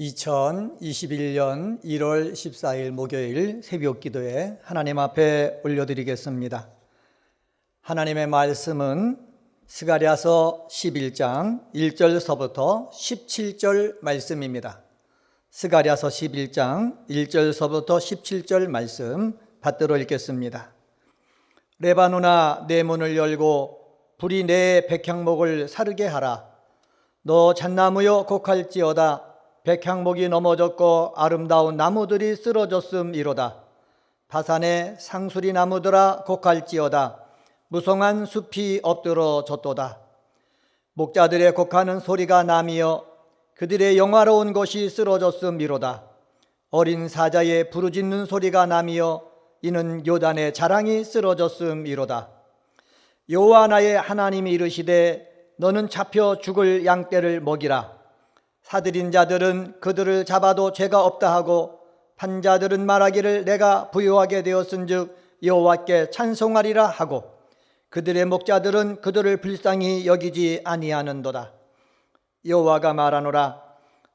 2021년 1월 14일 목요일 새벽 기도에 하나님 앞에 올려드리겠습니다. 하나님의 말씀은 스가랴서 11장 1절서부터 17절 말씀입니다. 스가랴서 11장 1절서부터 17절 말씀 받들어 읽겠습니다. 레바논아, 내 문을 열고 불이 내 백향목을 사르게 하라. 너 잣나무여 곡할지어다. 백향목이 넘어졌고 아름다운 나무들이 쓰러졌음이로다. 바산의 상수리 나무들아 곡할지어다. 무성한 숲이 엎드러졌도다. 목자들의 곡하는 소리가 나미여 그들의 영화로운 것이 쓰러졌음이로다. 어린 사자의 부르짖는 소리가 나미여 이는 요단의 자랑이 쓰러졌음이로다. 여호와 나의 하나님이 이르시되 너는 잡혀 죽을 양떼를 먹이라. 사들인 자들은 그들을 잡아도 죄가 없다 하고 판자들은 말하기를 내가 부요하게 되었은즉 여호와께 찬송하리라 하고 그들의 목자들은 그들을 불쌍히 여기지 아니하는도다. 여호와가 말하노라.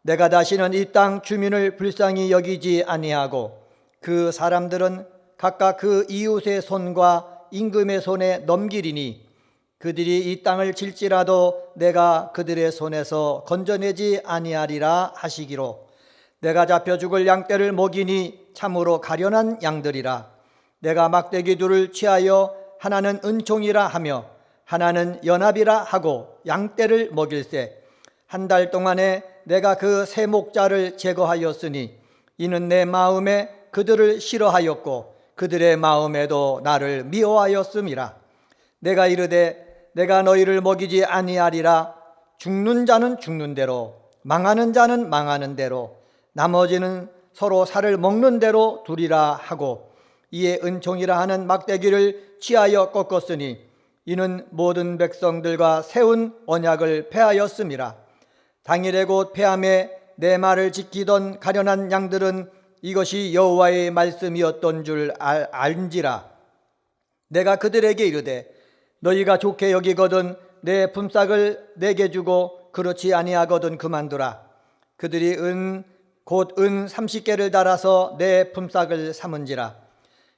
내가 다시는 이 땅 주민을 불쌍히 여기지 아니하고 그 사람들은 각각 그 이웃의 손과 임금의 손에 넘기리니 그들이 이 땅을 질지라도 내가 그들의 손에서 건져내지 아니하리라 하시기로 내가 잡혀 죽을 양떼를 먹이니 참으로 가련한 양들이라. 내가 막대기 둘을 취하여 하나는 은총이라 하며 하나는 연합이라 하고 양떼를 먹일세. 한 달 동안에 내가 그 세 목자를 제거하였으니 이는 내 마음에 그들을 싫어하였고 그들의 마음에도 나를 미워하였음이라. 내가 이르되 내가 너희를 먹이지 아니하리라. 죽는 자는 죽는 대로 망하는 자는 망하는 대로 나머지는 서로 살을 먹는 대로 두리라 하고 이에 은총이라 하는 막대기를 취하여 꺾었으니 이는 모든 백성들과 세운 언약을 폐하였음이라. 당일에 곧 폐함에 내 말을 지키던 가련한 양들은 이것이 여호와의 말씀이었던 줄 알지라. 내가 그들에게 이르되 너희가 좋게 여기거든 내 품삯을 내게 주고 그렇지 아니하거든 그만두라. 그들이 곧 은 30개를 달아서 내 품삯을 삼은지라.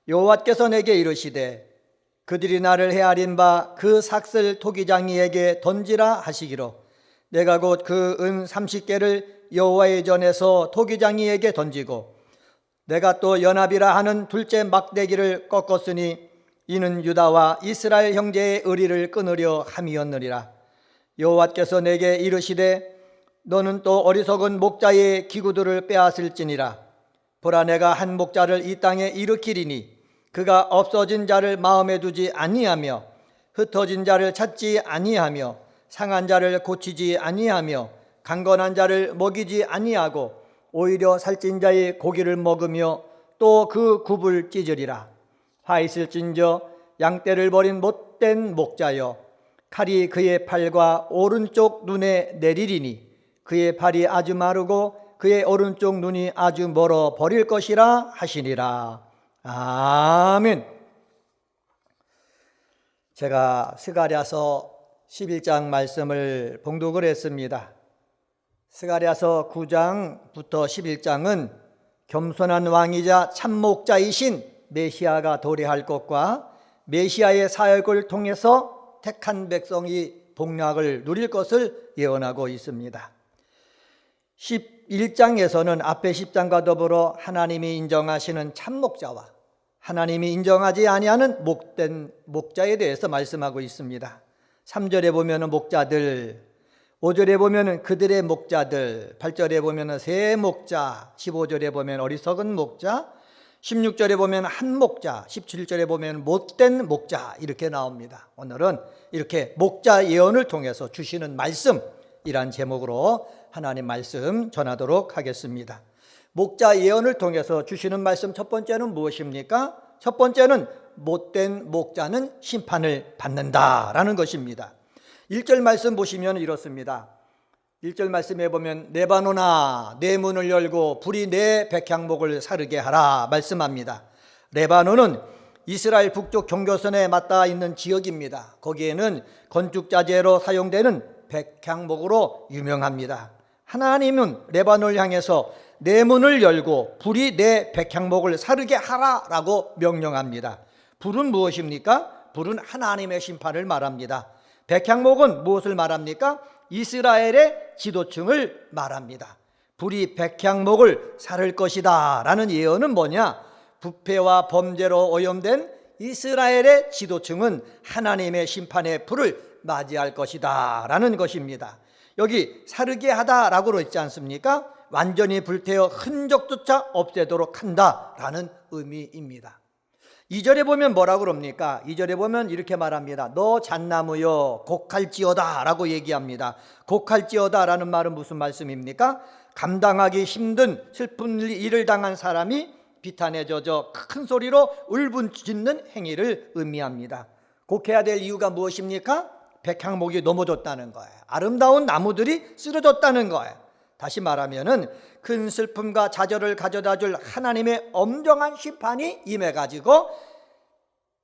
여호와께서 내게 이르시되 그들이 나를 헤아린 바 그 삭슬 토기장이에게 던지라 하시기로 내가 곧 그 은 30개를 여호와의 전에서 토기장이에게 던지고 내가 또 연합이라 하는 둘째 막대기를 꺾었으니 이는 유다와 이스라엘 형제의 의리를 끊으려 함이었느니라. 여호와께서 내게 이르시되 너는 또 어리석은 목자의 기구들을 빼앗을지니라. 보라, 내가 한 목자를 이 땅에 일으키리니 그가 없어진 자를 마음에 두지 아니하며 흩어진 자를 찾지 아니하며 상한 자를 고치지 아니하며 강건한 자를 먹이지 아니하고 오히려 살찐 자의 고기를 먹으며 또 그 굽을 찢으리라. 화 있을진저 양떼를 버린 못된 목자여 칼이 그의 팔과 오른쪽 눈에 내리리니 그의 팔이 아주 마르고 그의 오른쪽 눈이 아주 멀어 버릴 것이라 하시니라. 아멘. 제가 스가랴서 11장 말씀을 봉독을 했습니다. 스가랴서 9장부터 11장은 겸손한 왕이자 참목자이신 메시아가 도래할 것과 메시아의 사역을 통해서 택한 백성이 복락을 누릴 것을 예언하고 있습니다. 11장에서는 앞에 10장과 더불어 하나님이 인정하시는 참목자와 하나님이 인정하지 아니하는 목된 목자에 대해서 말씀하고 있습니다. 3절에 보면 목자들, 5절에 보면 그들의 목자들, 8절에 보면 새 목자, 15절에 보면 어리석은 목자, 16절에 보면 한 목자, 17절에 보면 못된 목자 이렇게 나옵니다. 오늘은 이렇게 목자 예언을 통해서 주시는 말씀이란 제목으로 하나님 말씀 전하도록 하겠습니다. 목자 예언을 통해서 주시는 말씀 첫 번째는 무엇입니까? 첫 번째는 못된 목자는 심판을 받는다라는 것입니다. 1절 말씀 보시면 이렇습니다. 1절 말씀에 보면 레바논아, 내 문을 열고 불이 내 백향목을 사르게 하라 말씀합니다. 레바논은 이스라엘 북쪽 경계선에 맞닿아 있는 지역입니다. 거기에는 건축자재로 사용되는 백향목으로 유명합니다. 하나님은 레바논을 향해서 내 문을 열고 불이 내 백향목을 사르게 하라라고 명령합니다. 불은 무엇입니까? 불은 하나님의 심판을 말합니다. 백향목은 무엇을 말합니까? 이스라엘의 지도층을 말합니다. 불이 백향목을 사를 것이다 라는 예언은 뭐냐? 부패와 범죄로 오염된 이스라엘의 지도층은 하나님의 심판의 불을 맞이할 것이다 라는 것입니다. 여기 사르게 하다라고 했지 않습니까? 완전히 불태워 흔적조차 없애도록 한다라는 의미입니다. 2절에 보면 뭐라고 그럽니까? 2절에 보면 이렇게 말합니다. 너 잣나무여 곡할지어다 라고 얘기합니다. 곡할지어다 라는 말은 무슨 말씀입니까? 감당하기 힘든 슬픈 일을 당한 사람이 비탄에 젖어 큰 소리로 울분짖는 행위를 의미합니다. 곡해야 될 이유가 무엇입니까? 백향목이 넘어졌다는 거예요. 아름다운 나무들이 쓰러졌다는 거예요. 다시 말하면은 큰 슬픔과 좌절을 가져다 줄 하나님의 엄정한 심판이 임해가지고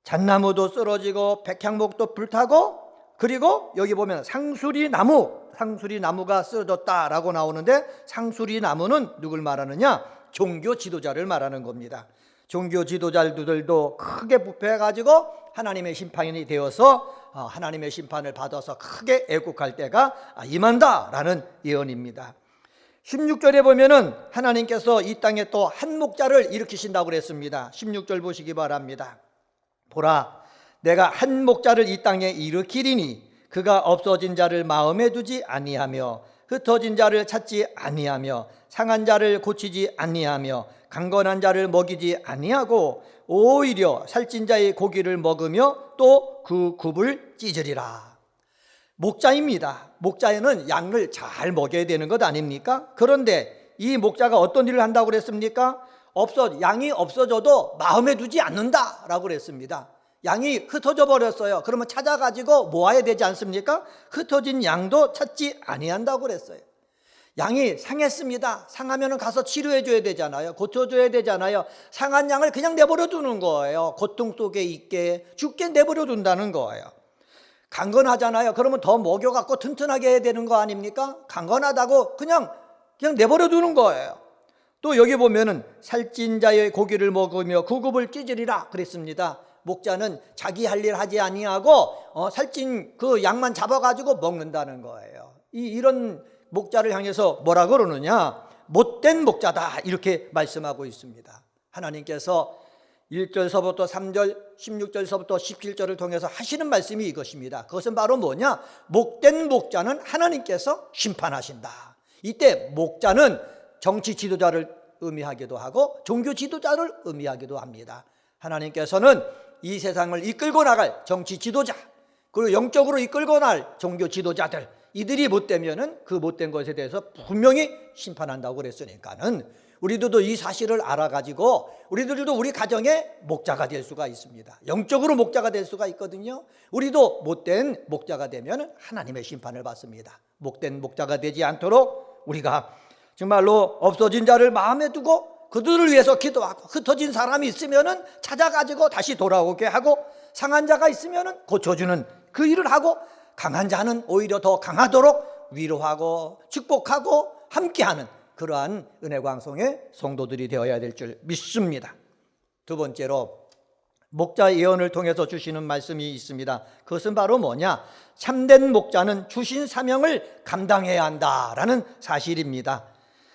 잣나무도 쓰러지고 백향목도 불타고, 그리고 여기 보면 상수리 나무가 쓰러졌다라고 나오는데, 상수리 나무는 누굴 말하느냐? 종교 지도자를 말하는 겁니다. 종교 지도자들도 크게 부패해가지고 하나님의 심판이 되어서 하나님의 심판을 받아서 크게 애국할 때가 임한다라는 예언입니다. 16절에 보면은 하나님께서 이 땅에 또 한 목자를 일으키신다고 그랬습니다. 16절 보시기 바랍니다. 보라, 내가 한 목자를 이 땅에 일으키리니 그가 없어진 자를 마음에 두지 아니하며 흩어진 자를 찾지 아니하며 상한 자를 고치지 아니하며 강건한 자를 먹이지 아니하고 오히려 살찐 자의 고기를 먹으며 또 그 굽을 찢으리라. 목자입니다. 목자에는 양을 잘 먹여야 되는 것 아닙니까? 그런데 이 목자가 어떤 일을 한다고 그랬습니까? 양이 없어져도 마음에 두지 않는다라고 그랬습니다. 양이 흩어져 버렸어요. 그러면 찾아가지고 모아야 되지 않습니까? 흩어진 양도 찾지 아니한다고 그랬어요. 양이 상했습니다. 상하면 가서 치료해 줘야 되잖아요. 고쳐줘야 되잖아요. 상한 양을 그냥 내버려 두는 거예요. 고통 속에 있게 죽게 내버려 둔다는 거예요. 강건하잖아요. 그러면 더 먹여갖고 튼튼하게 해야 되는 거 아닙니까? 강건하다고 그냥 내버려 두는 거예요. 또 여기 보면은 살찐 자의 고기를 먹으며 그 굽을 찢으리라 그랬습니다. 목자는 자기 할 일 하지 아니하고 살찐 그 양만 잡아가지고 먹는다는 거예요. 이런 목자를 향해서 뭐라 그러느냐? 못된 목자다 이렇게 말씀하고 있습니다. 하나님께서 1절서부터 3절, 16절서부터 17절을 통해서 하시는 말씀이 이것입니다. 그것은 바로 뭐냐? 못된 목자는 하나님께서 심판하신다. 이때 목자는 정치 지도자를 의미하기도 하고 종교 지도자를 의미하기도 합니다. 하나님께서는 이 세상을 이끌고 나갈 정치 지도자, 그리고 영적으로 이끌고 나갈 종교 지도자들, 이들이 못되면은 그 못된 것에 대해서 분명히 심판한다고 그랬으니까는 우리들도 이 사실을 알아가지고 우리들도 우리 가정의 목자가 될 수가 있습니다. 영적으로 목자가 될 수가 있거든요. 우리도 못된 목자가 되면 하나님의 심판을 받습니다. 못된 목자가 되지 않도록 우리가 정말로 없어진 자를 마음에 두고 그들을 위해서 기도하고, 흩어진 사람이 있으면은 찾아가지고 다시 돌아오게 하고, 상한 자가 있으면은 고쳐주는 그 일을 하고, 강한 자는 오히려 더 강하도록 위로하고 축복하고 함께하는 그러한 은혜광성의 성도들이 되어야 될 줄 믿습니다. 두 번째로 목자 예언을 통해서 주시는 말씀이 있습니다. 그것은 바로 뭐냐? 참된 목자는 주신 사명을 감당해야 한다라는 사실입니다.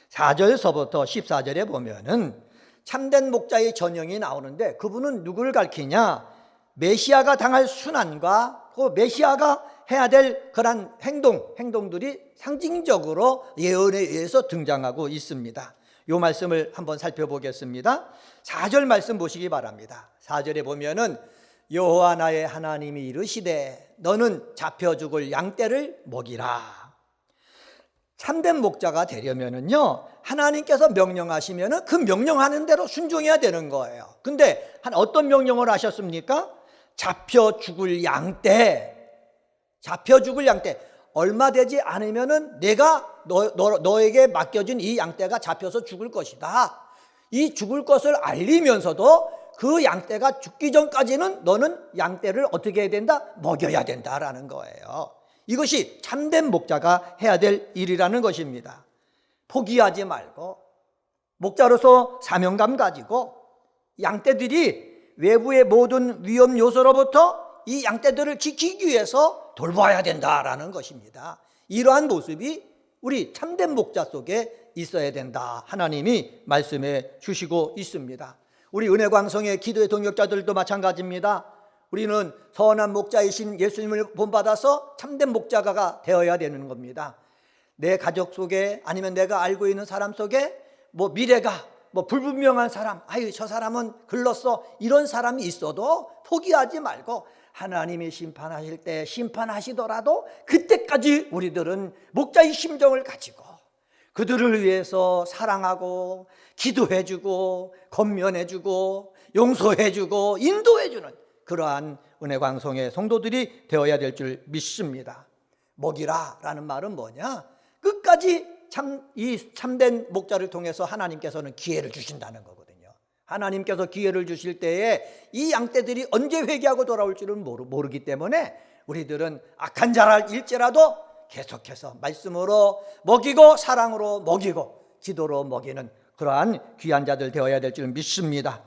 4절서부터 14절에 보면은 참된 목자의 전형이 나오는데, 그분은 누구를 가리키냐? 메시아가 당할 순환과 그 메시아가 해야 될 그런 행동들이 상징적으로 예언에 의해서 등장하고 있습니다. 이 말씀을 한번 살펴보겠습니다. 4절 말씀 보시기 바랍니다. 4절에 보면은 여호와 나의 하나님이 이르시되 너는 잡혀 죽을 양떼를 먹이라. 참된 목자가 되려면은요, 하나님께서 명령하시면은 그 명령하는 대로 순종해야 되는 거예요. 근데 어떤 명령을 하셨습니까? 잡혀 죽을 양떼. 얼마 되지 않으면은 내가 너에게 맡겨진 이 양떼가 잡혀서 죽을 것이다. 이 죽을 것을 알리면서도 그 양떼가 죽기 전까지는 너는 양떼를 어떻게 해야 된다? 먹여야 된다라는 거예요. 이것이 참된 목자가 해야 될 일이라는 것입니다. 포기하지 말고 목자로서 사명감 가지고 양떼들이 외부의 모든 위험 요소로부터 이 양떼들을 지키기 위해서 돌봐야 된다라는 것입니다. 이러한 모습이 우리 참된 목자 속에 있어야 된다, 하나님이 말씀해 주시고 있습니다. 우리 은혜광성의 기도의 동역자들도 마찬가지입니다. 우리는 선한 목자이신 예수님을 본받아서 참된 목자가 되어야 되는 겁니다. 내 가족 속에 아니면 내가 알고 있는 사람 속에 미래가 불분명한 사람, 아유 저 사람은 글렀어, 이런 사람이 있어도 포기하지 말고 하나님이 심판하실 때 심판하시더라도 그때까지 우리들은 목자의 심정을 가지고 그들을 위해서 사랑하고 기도해주고 권면해주고 용서해주고 인도해주는 그러한 은혜광성의 성도들이 되어야 될 줄 믿습니다. 먹이라라는 말은 뭐냐? 끝까지 이 참된 목자를 통해서 하나님께서는 기회를 주신다는 거거든요. 하나님께서 기회를 주실 때에 이 양떼들이 언제 회개하고 돌아올 줄은 모르기 때문에 우리들은 악한 자일지라도 계속해서 말씀으로 먹이고 사랑으로 먹이고 기도로 먹이는 그러한 귀한 자들 되어야 될 줄 믿습니다.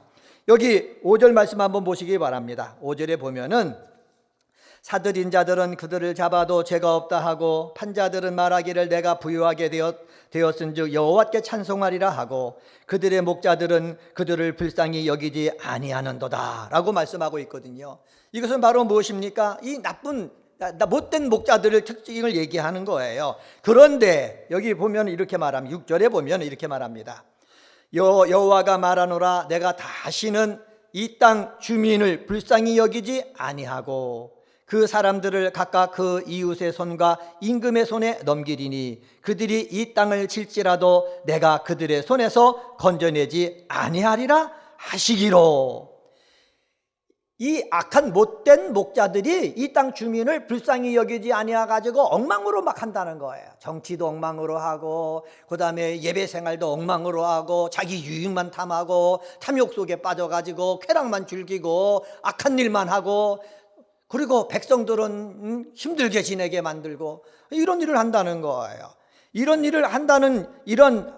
여기 5절 말씀 한번 보시기 바랍니다. 5절에 보면은 사들인 자들은 그들을 잡아도 죄가 없다 하고 판자들은 말하기를 내가 부유하게 되었은즉 여호와께 찬송하리라 하고 그들의 목자들은 그들을 불쌍히 여기지 아니하는도다 라고 말씀하고 있거든요. 이것은 바로 무엇입니까? 이 못된 목자들의 특징을 얘기하는 거예요. 그런데 여기 보면 이렇게 말합니다. 6절에 보면 이렇게 말합니다. 여호와가 말하노라 내가 다시는 이 땅 주민을 불쌍히 여기지 아니하고 그 사람들을 각각 그 이웃의 손과 임금의 손에 넘기리니 그들이 이 땅을 칠지라도 내가 그들의 손에서 건져내지 아니하리라 하시기로. 이 악한 못된 목자들이 이 땅 주민을 불쌍히 여기지 아니해가지고 엉망으로 막 한다는 거예요. 정치도 엉망으로 하고 그 다음에 예배 생활도 엉망으로 하고 자기 유익만 탐하고 탐욕 속에 빠져가지고 쾌락만 즐기고 악한 일만 하고 그리고 백성들은 힘들게 지내게 만들고 이런 일을 한다는 거예요. 이런 일을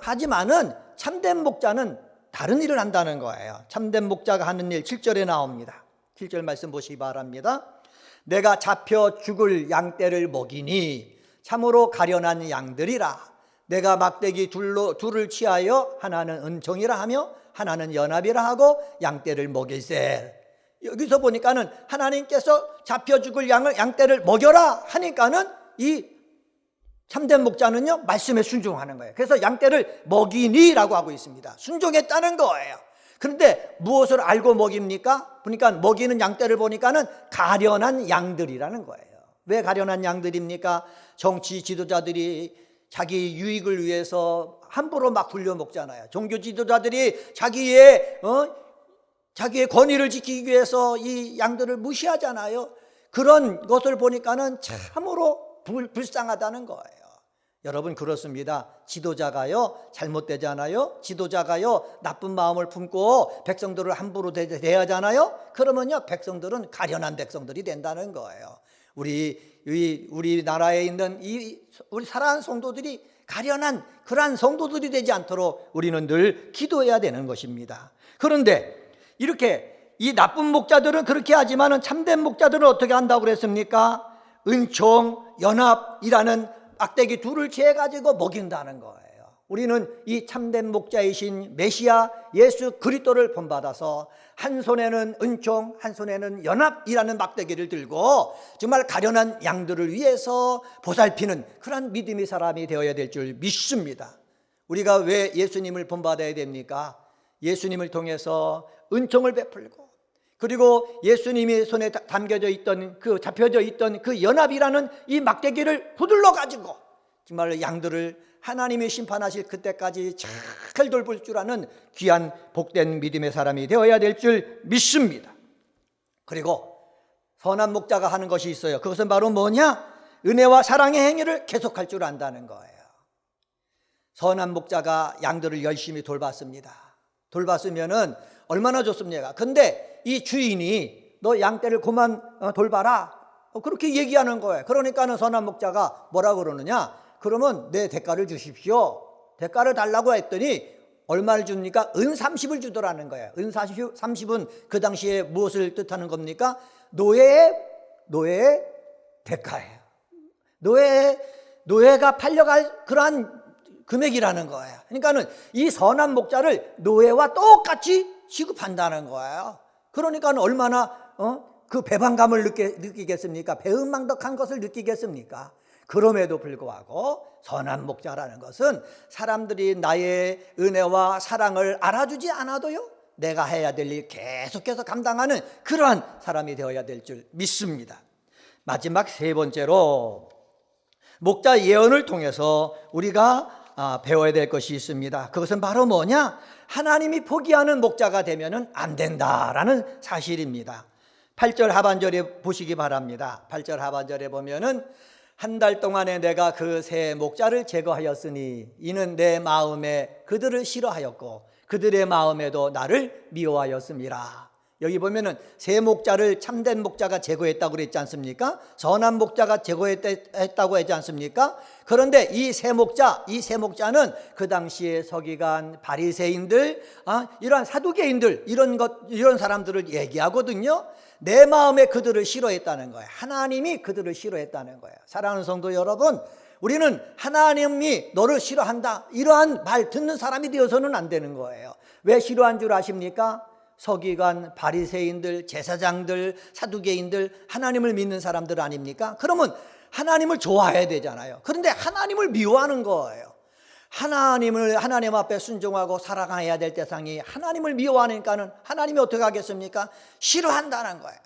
하지만은 참된 목자는 다른 일을 한다는 거예요. 참된 목자가 하는 일 7절에 나옵니다. 7절 말씀 보시기 바랍니다. 내가 잡혀 죽을 양떼를 먹이니 참으로 가련한 양들이라. 내가 막대기 둘을 취하여 하나는 은총이라 하며 하나는 연합이라 하고 양떼를 먹일세. 여기서 보니까는 하나님께서 잡혀 죽을 양떼를 먹여라 하니까는 이 참된 목자는요 말씀에 순종하는 거예요. 그래서 양떼를 먹이니라고 하고 있습니다. 순종했다는 거예요. 그런데 무엇을 알고 먹입니까? 보니까 먹이는 양떼를 보니까는 가련한 양들이라는 거예요. 왜 가련한 양들입니까? 정치 지도자들이 자기 유익을 위해서 함부로 막 굴려 먹잖아요. 종교 지도자들이 자기의 권위를 지키기 위해서 이 양들을 무시하잖아요. 그런 것을 보니까는 참으로 불쌍하다는 거예요. 여러분 그렇습니다. 지도자가요 잘못되잖아요. 지도자가요 나쁜 마음을 품고 백성들을 함부로 대하잖아요. 그러면요 백성들은 가련한 백성들이 된다는 거예요. 우리 나라에 있는 우리 사랑하는 성도들이 가련한 그러한 성도들이 되지 않도록 우리는 늘 기도해야 되는 것입니다. 그런데 이렇게 이 나쁜 목자들은 그렇게 하지만은 참된 목자들은 어떻게 한다고 그랬습니까? 은총, 연합이라는 막대기 둘을 취해가지고 먹인다는 거예요. 우리는 이 참된 목자이신 메시아 예수 그리스도를 본받아서 한 손에는 은총, 한 손에는 연합이라는 막대기를 들고 정말 가련한 양들을 위해서 보살피는 그런 믿음의 사람이 되어야 될 줄 믿습니다. 우리가 왜 예수님을 본받아야 됩니까? 예수님을 통해서 은총을 베풀고 그리고 예수님이 손에 담겨져 있던 잡혀져 있던 그 연합이라는 이 막대기를 부들러 가지고 정말 양들을 하나님이 심판하실 그때까지 잘 돌볼 줄 아는 귀한 복된 믿음의 사람이 되어야 될 줄 믿습니다. 그리고 선한 목자가 하는 것이 있어요. 그것은 바로 뭐냐? 은혜와 사랑의 행위를 계속할 줄 안다는 거예요. 선한 목자가 양들을 열심히 돌봤습니다. 돌봤으면은 얼마나 좋습니까? 근데 이 주인이 너 양떼를 그만 돌봐라 그렇게 얘기하는 거예요. 그러니까는 선한 목자가 뭐라 그러느냐? 그러면 내 대가를 주십시오. 대가를 달라고 했더니 얼마를 줍니까? 은 30을 주더라는 거예요. 은 30은 그 당시에 무엇을 뜻하는 겁니까? 노예의 대가예요. 노예가 팔려갈 그러한 금액이라는 거예요. 그러니까는 이 선한 목자를 노예와 똑같이 취급한다는 거예요. 그러니까 얼마나 그 배반감을 느끼겠습니까? 배은망덕한 것을 느끼겠습니까? 그럼에도 불구하고 선한 목자라는 것은 사람들이 나의 은혜와 사랑을 알아주지 않아도요, 내가 해야 될 일 계속해서 감당하는 그러한 사람이 되어야 될 줄 믿습니다. 마지막 세 번째로 목자 예언을 통해서 우리가 배워야 될 것이 있습니다. 그것은 바로 뭐냐? 하나님이 포기하는 목자가 되면 안 된다라는 사실입니다. 8절 하반절에 보시기 바랍니다. 8절 하반절에 보면은 한 달 동안에 내가 그 세 목자를 제거하였으니 이는 내 마음에 그들을 싫어하였고 그들의 마음에도 나를 미워하였음이라. 여기 보면은 세 목자를 참된 목자가 제거했다고 그랬지 않습니까? 선한 목자가 제거했다고 했지 않습니까? 그런데 이 세 목자는 그 당시에 서기관, 바리새인들, 이러한 사두개인들, 이런 사람들을 얘기하거든요. 내 마음에 그들을 싫어했다는 거예요. 하나님이 그들을 싫어했다는 거예요. 사랑하는 성도 여러분, 우리는 하나님이 너를 싫어한다, 이러한 말 듣는 사람이 되어서는 안 되는 거예요. 왜 싫어한 줄 아십니까? 서기관, 바리새인들, 제사장들, 사두개인들, 하나님을 믿는 사람들 아닙니까? 그러면 하나님을 좋아해야 되잖아요. 그런데 하나님을 미워하는 거예요. 하나님 앞에 순종하고 사랑해야 될 대상이 하나님을 미워하니까는 하나님이 어떻게 하겠습니까? 싫어한다는 거예요.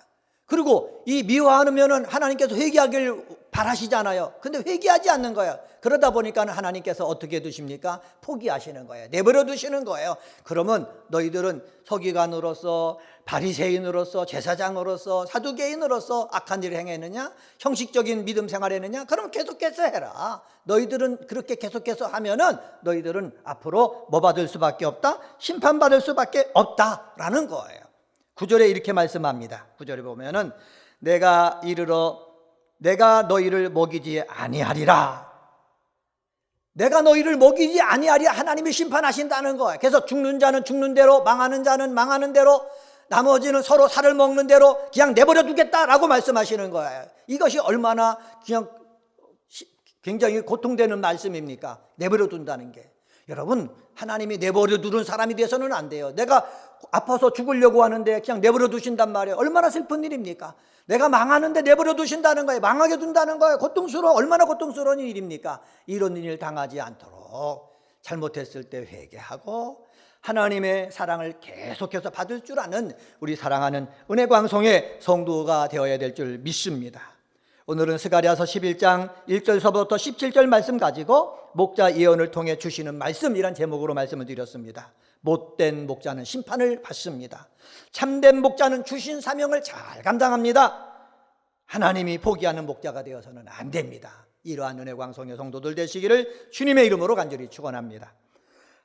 그리고 이 미워하면은 하나님께서 회개하길 바라시잖아요. 근데 회개하지 않는 거예요. 그러다 보니까 하나님께서 어떻게 두십니까? 포기하시는 거예요. 내버려 두시는 거예요. 그러면 너희들은 서기관으로서, 바리새인으로서, 제사장으로서, 사두개인으로서 악한 일을 행했느냐? 형식적인 믿음 생활했느냐? 그럼 계속해서 해라. 너희들은 그렇게 계속해서 하면은 너희들은 앞으로 뭐 받을 수밖에 없다? 심판받을 수밖에 없다라는 거예요. 9절에 이렇게 말씀합니다. 9절에 보면은 내가 너희를 먹이지 아니하리라. 내가 너희를 먹이지 아니하리라. 하나님이 심판하신다는 거예요. 그래서 죽는 자는 죽는 대로, 망하는 자는 망하는 대로, 나머지는 서로 살을 먹는 대로 그냥 내버려 두겠다라고 말씀하시는 거예요. 이것이 얼마나 그냥 굉장히 고통되는 말씀입니까? 내버려 둔다는 게. 여러분, 하나님이 내버려 두는 사람이 돼서는 안 돼요. 내가 아파서 죽으려고 하는데 그냥 내버려 두신단 말이에요. 얼마나 슬픈 일입니까? 내가 망하는데 내버려 두신다는 거예요. 망하게 둔다는 거예요. 얼마나 고통스러운 일입니까? 이런 일 당하지 않도록 잘못했을 때 회개하고 하나님의 사랑을 계속해서 받을 줄 아는 우리 사랑하는 은혜광송의 성도가 되어야 될 줄 믿습니다. 오늘은 스가랴서 11장 1절서부터 17절 말씀 가지고 목자 예언을 통해 주시는 말씀이란 제목으로 말씀을 드렸습니다. 못된 목자는 심판을 받습니다. 참된 목자는 주신 사명을 잘 감당합니다. 하나님이 포기하는 목자가 되어서는 안 됩니다. 이러한 은혜광송의 성도들 되시기를 주님의 이름으로 간절히 축원합니다.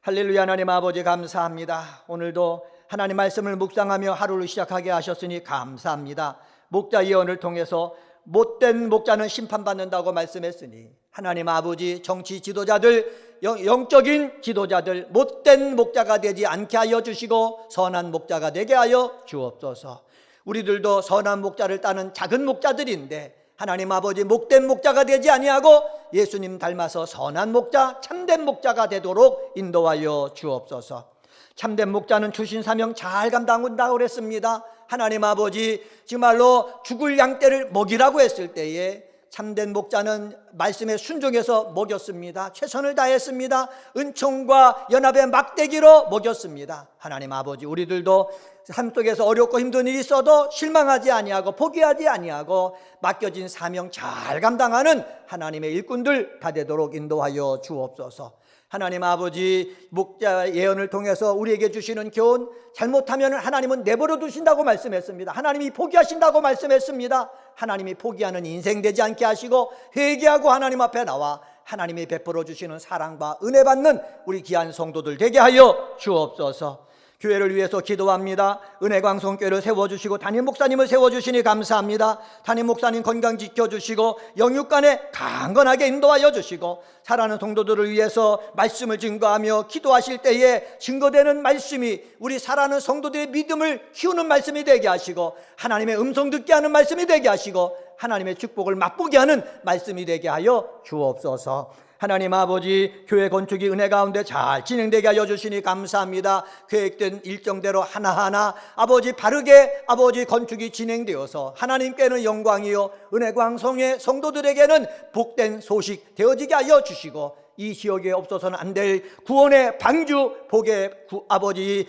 할렐루야. 하나님 아버지 감사합니다. 오늘도 하나님 말씀을 묵상하며 하루를 시작하게 하셨으니 감사합니다. 목자 예언을 통해서 못된 목자는 심판받는다고 말씀했으니 하나님 아버지, 정치 지도자들, 영적인 지도자들 못된 목자가 되지 않게 하여 주시고 선한 목자가 되게 하여 주옵소서. 우리들도 선한 목자를 따는 작은 목자들인데 하나님 아버지, 못된 목자가 되지 아니하고 예수님 닮아서 선한 목자, 참된 목자가 되도록 인도하여 주옵소서. 참된 목자는 주신 사명 잘 감당한다고 그랬습니다. 하나님 아버지, 정말로 죽을 양떼를 먹이라고 했을 때에 참된 목자는 말씀에 순종해서 먹였습니다. 최선을 다했습니다. 은총과 연합의 막대기로 먹였습니다. 하나님 아버지, 우리들도 삶 속에서 어렵고 힘든 일이 있어도 실망하지 아니하고 포기하지 아니하고 맡겨진 사명 잘 감당하는 하나님의 일꾼들 다 되도록 인도하여 주옵소서. 하나님 아버지, 목자 예언을 통해서 우리에게 주시는 교훈, 잘못하면 하나님은 내버려 두신다고 말씀했습니다. 하나님이 포기하신다고 말씀했습니다. 하나님이 포기하는 인생 되지 않게 하시고 회개하고 하나님 앞에 나와 하나님이 베풀어 주시는 사랑과 은혜 받는 우리 귀한 성도들 되게 하여 주옵소서. 교회를 위해서 기도합니다. 은혜광성교회를 세워주시고 담임 목사님을 세워주시니 감사합니다. 담임 목사님 건강 지켜주시고 영육간에 강건하게 인도하여 주시고 사랑하는 성도들을 위해서 말씀을 증거하며 기도하실 때에 증거되는 말씀이 우리 사랑하는 성도들의 믿음을 키우는 말씀이 되게 하시고 하나님의 음성 듣게 하는 말씀이 되게 하시고 하나님의 축복을 맛보게 하는 말씀이 되게 하여 주옵소서. 하나님 아버지, 교회 건축이 은혜 가운데 잘 진행되게 하여 주시니 감사합니다. 계획된 일정대로 하나하나 아버지 바르게 아버지 건축이 진행되어서 하나님께는 영광이요 은혜광성의 성도들에게는 복된 소식 되어지게 하여 주시고 이 지역에 없어서는 안 될 구원의 방주 복의 아버지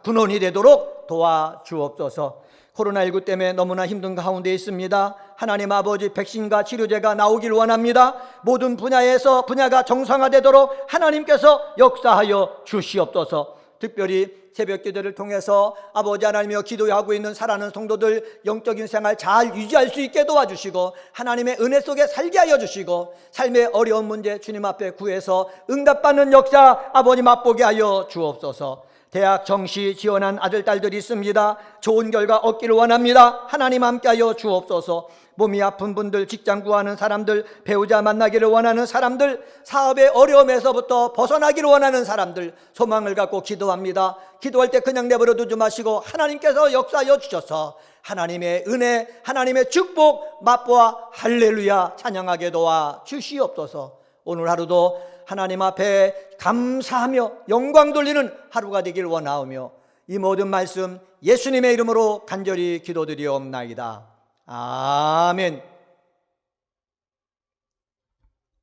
근원이 되도록 도와주옵소서. 코로나19 때문에 너무나 힘든 가운데 있습니다. 하나님 아버지, 백신과 치료제가 나오길 원합니다. 모든 분야에서 분야가 정상화되도록 하나님께서 역사하여 주시옵소서. 특별히 새벽 기도를 통해서 아버지 하나님이여 기도하고 있는 사랑하는 성도들 영적인 생활 잘 유지할 수 있게 도와주시고 하나님의 은혜 속에 살게 하여 주시고 삶의 어려운 문제 주님 앞에 구해서 응답받는 역사 아버지 맛보게 하여 주옵소서. 대학 정시 지원한 아들 딸들이 있습니다. 좋은 결과 얻기를 원합니다. 하나님 함께하여 주옵소서. 몸이 아픈 분들, 직장 구하는 사람들, 배우자 만나기를 원하는 사람들, 사업의 어려움에서부터 벗어나기를 원하는 사람들 소망을 갖고 기도합니다. 기도할 때 그냥 내버려 두지 마시고 하나님께서 역사하여 주셔서 하나님의 은혜, 하나님의 축복 맛보아 할렐루야 찬양하게 도와 주시옵소서. 오늘 하루도 하나님 앞에 감사하며 영광 돌리는 하루가 되길 원하오며 이 모든 말씀 예수님의 이름으로 간절히 기도드리옵나이다. 아멘.